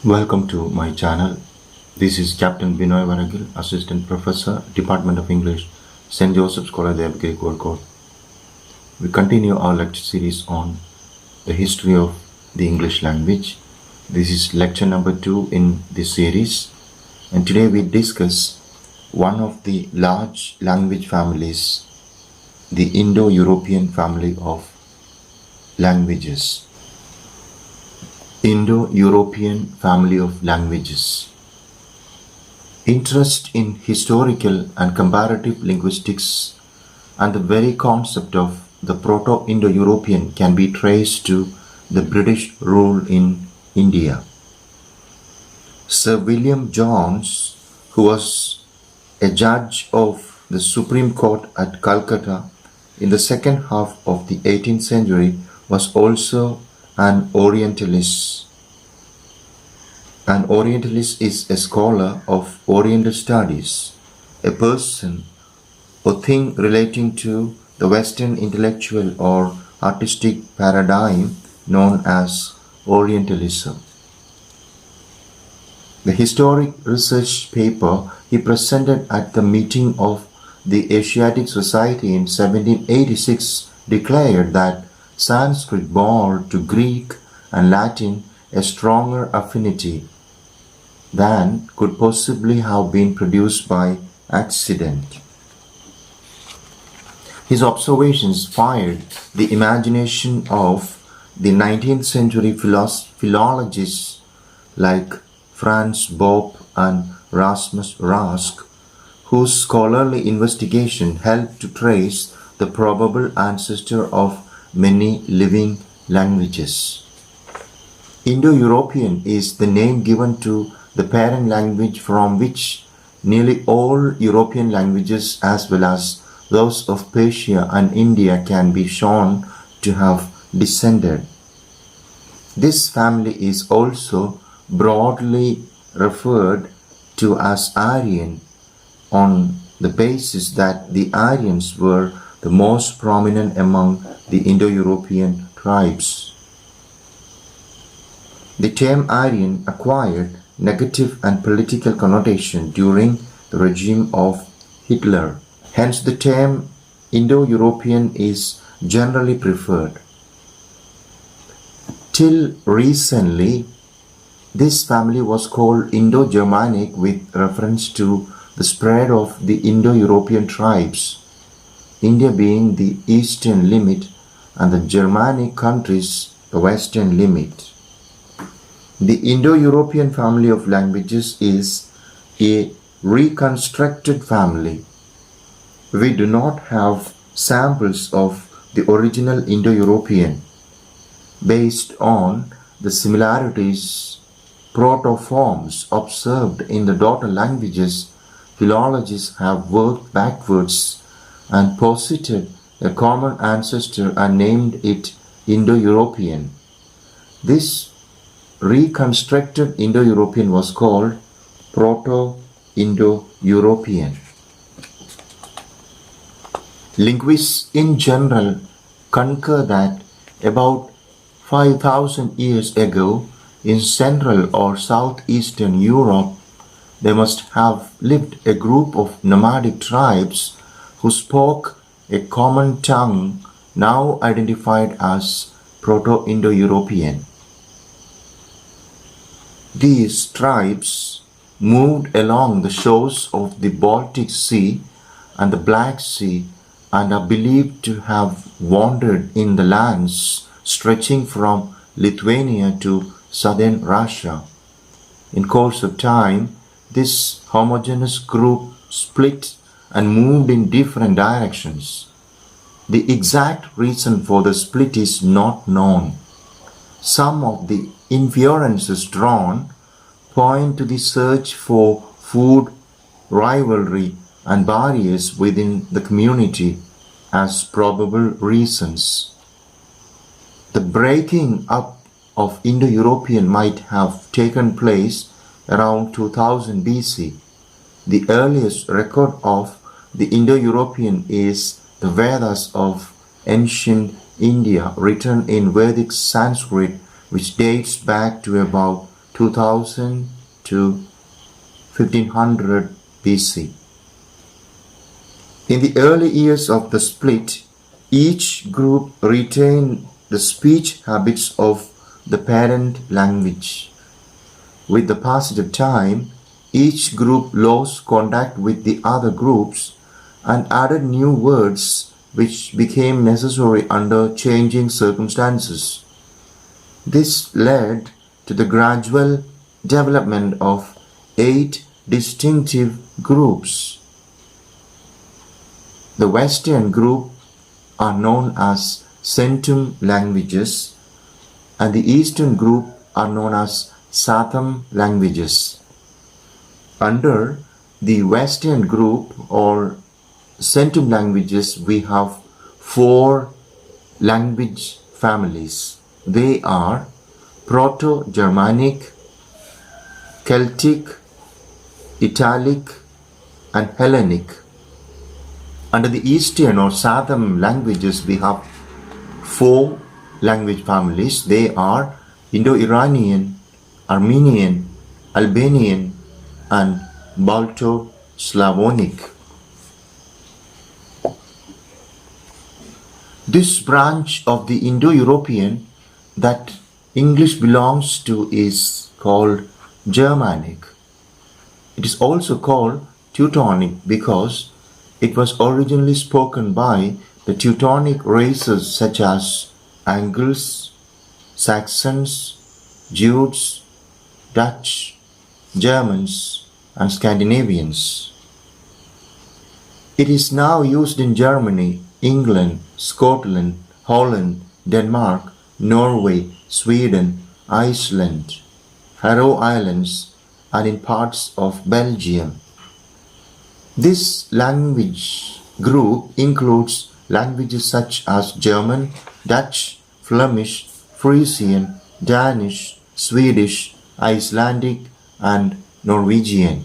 Welcome to my channel. This is Captain Binoy Varakil, Assistant Professor, Department of English, St. Joseph's College, Greek World Court. We continue our lecture series on the history of the English language. This is lecture number 2 in this series, and today we discuss one of the large language families, the Indo-European family of languages. Indo-European family of languages. Interest in historical and comparative linguistics and the very concept of the Proto IndoEuropean can be traced to the British rule in India. Sir William Jones, who was a judge of the Supreme Court at Calcutta in the second half of the 18th century, was also an Orientalist. An Orientalist is a scholar of Oriental studies, a person or thing relating to the Western intellectual or artistic paradigm known as Orientalism. The historic research paper he presented at the meeting of the Asiatic Society in 1786 declared that Sanskrit bore to Greek and Latin a stronger affinity than could possibly have been produced by accident. His observations fired the imagination of the 19th century philologists like Franz Bopp and Rasmus Rask, whose scholarly investigation helped to trace the probable ancestor of many living languages. Indo-European is the name given to the parent language from which nearly all European languages as well as those of Persia and India can be shown to have descended. This family is also broadly referred to as Aryan on the basis that the Aryans were the most prominent among the Indo-European tribes. The term Aryan acquired negative and political connotation during the regime of Hitler. Hence the term Indo-European is generally preferred. Till recently, this family was called Indo-Germanic with reference to the spread of the Indo-European tribes, India being the eastern limit and the Germanic countries the western limit. The Indo-European family of languages is a reconstructed family. We do not have samples of the original Indo-European. Based on the similarities, proto-forms observed in the daughter languages, philologists have worked backwards and posited a common ancestor and named it Indo-European. This reconstructed Indo-European was called Proto IndoEuropean. Linguists in general concur that about 5,000 years ago in Central or Southeastern Europe there must have lived a group of nomadic tribes who spoke a common tongue now identified as Proto IndoEuropean. These tribes moved along the shores of the Baltic Sea and the Black Sea and are believed to have wandered in the lands stretching from Lithuania to southern Russia. In course of time, this homogeneous group split and moved in different directions. The exact reason for the split is not known. Some of the inferences drawn point to the search for food, rivalry, and barriers within the community as probable reasons. The breaking up of Indo-European might have taken place around 2000 BC. The earliest record of the Indo-European is the Vedas of ancient India, written in Vedic Sanskrit, which dates back to about 2000 to 1500 BC. In the early years of the split, each group retained the speech habits of the parent language. With the passage of time, each group lost contact with the other groups and added new words which became necessary under changing circumstances. This led to the gradual development of 8 distinctive groups. The Western group are known as Centum languages, and the Eastern group are known as Southern languages. Under the Western group or Centum languages, we have 4 language families. They are Proto-Germanic, Celtic, Italic, and Hellenic. Under the Eastern or Southern languages, we have 4 language families. They are Indo-Iranian, Armenian, Albanian, and Balto-Slavonic. This branch of the Indo-European that English belongs to is called Germanic. It is also called Teutonic because it was originally spoken by the Teutonic races such as Angles, Saxons, Jutes, Dutch, Germans, and Scandinavians. It is now used in Germany, England, Scotland, Holland, Denmark, Norway, Sweden, Iceland, Faroe Islands, and in parts of Belgium. This language group includes languages such as German, Dutch, Flemish, Frisian, Danish, Swedish, Icelandic, and Norwegian.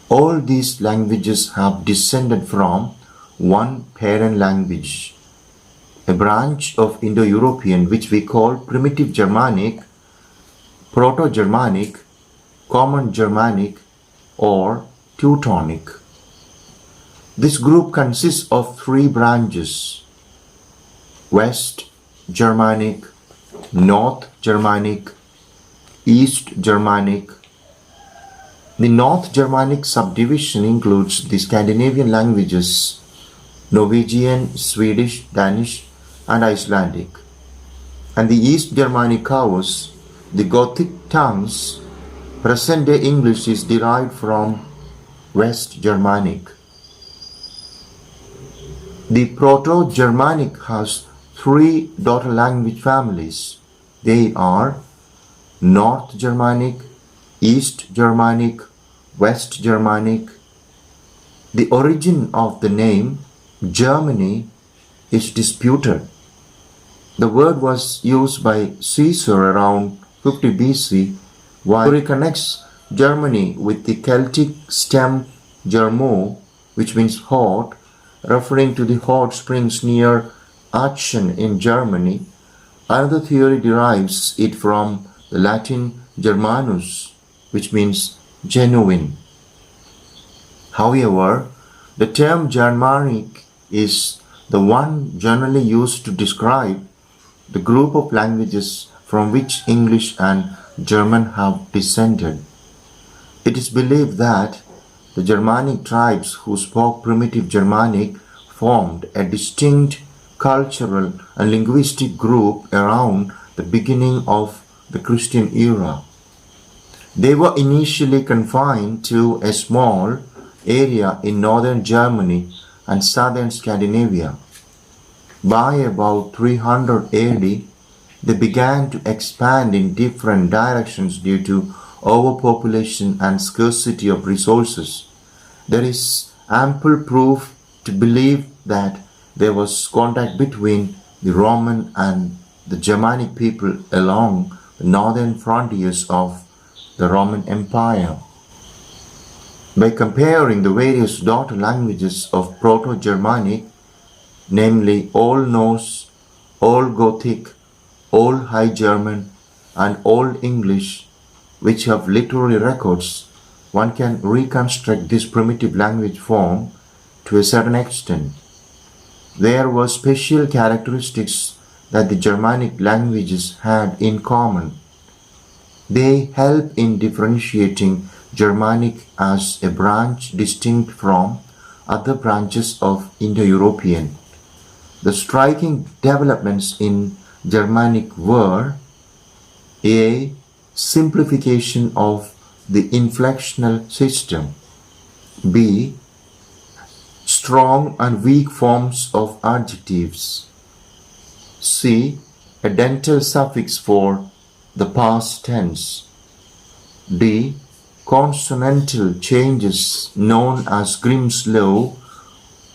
All these languages have descended from one parent language, a branch of Indo-European which we call Primitive Germanic, Proto-Germanic, Common Germanic, or Teutonic. This group consists of 3 branches: West Germanic, North Germanic, East Germanic. The North Germanic subdivision includes the Scandinavian languages Norwegian, Swedish, Danish, and Icelandic. And the East Germanic covers the Gothic tongues. Present-day English is derived from West Germanic. The Proto-Germanic has 3 daughter language families. They are North Germanic, East Germanic, West Germanic. The origin of the name Germany is disputed. The word was used by Caesar around 50 BC, while he connects Germany with the Celtic stem Germo, which means hot, referring to the hot springs near Aachen in Germany. Another theory derives it from the Latin Germanus, which means genuine. However, the term Germanic is the one generally used to describe the group of languages from which English and German have descended. It is believed that the Germanic tribes who spoke primitive Germanic formed a distinct cultural and linguistic group around the beginning of the Christian era. They were initially confined to a small area in northern Germany and southern Scandinavia. By about 300 AD, they began to expand in different directions due to overpopulation and scarcity of resources. There is ample proof to believe that there was contact between the Roman and the Germanic people along the northern frontiers of the Roman Empire. By comparing the various daughter languages of Proto-Germanic, namely Old Norse, Old Gothic, Old High German, and Old English, which have literary records, one can reconstruct this primitive language form to a certain extent. There were special characteristics that the Germanic languages had in common. They help in differentiating Germanic as a branch distinct from other branches of Indo-European. The striking developments in Germanic were a simplification of the inflectional system, b. strong and weak forms of adjectives, c. a dental suffix for the past tense, d. consonantal changes known as Grimm's law,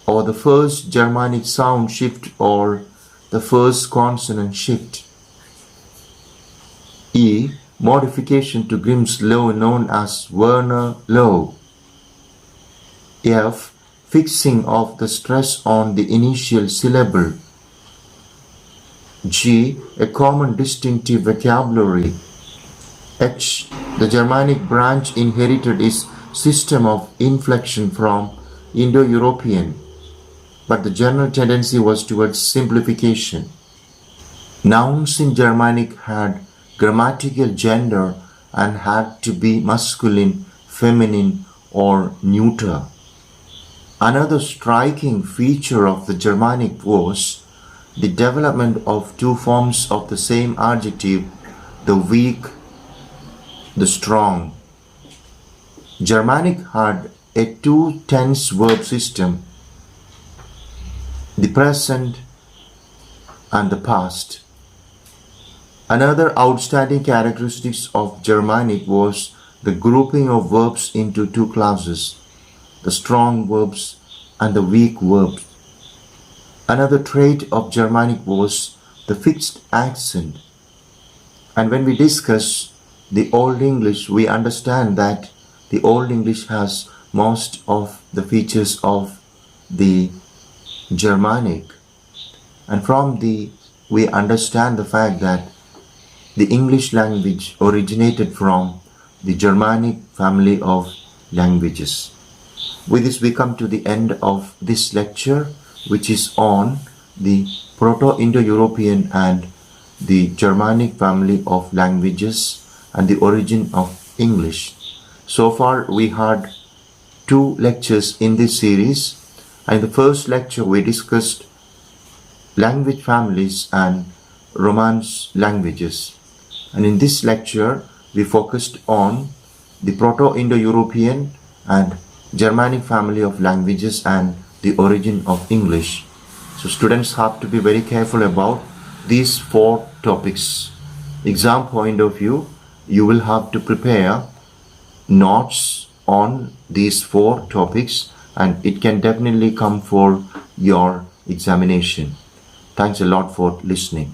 or the first Germanic sound shift or the first consonant shift, e. modification to Grimm's law known as Werner law, f. fixing of the stress on the initial syllable, g. a common distinctive vocabulary, h. the Germanic branch inherited its system of inflection from Indo-European, but the general tendency was towards simplification. Nouns in Germanic had grammatical gender and had to be masculine, feminine, or neuter. Another striking feature of the Germanic was the development of two forms of the same adjective, the weak, the strong. Germanic had a two-tense verb system, the present and the past. Another outstanding characteristic of Germanic was the grouping of verbs into two classes, the strong verbs and the weak verbs. Another trait of Germanic was the fixed accent. And when we discuss the Old English, we understand that the Old English has most of the features of the Germanic, and from we understand the fact that the English language originated from the Germanic family of languages. With this we come to the end of this lecture, which is on the Proto Indo-European and the Germanic family of languages and the origin of English. So far we had 2 lectures in this series. In the first lecture we discussed language families and Romance languages, and in this lecture we focused on the Proto Indo-European and Germanic family of languages and the origin of English. So students have to be very careful about these 4 topics. Exam point of view, you will have to prepare notes on these 4 topics, and it can definitely come for your examination. Thanks a lot for listening.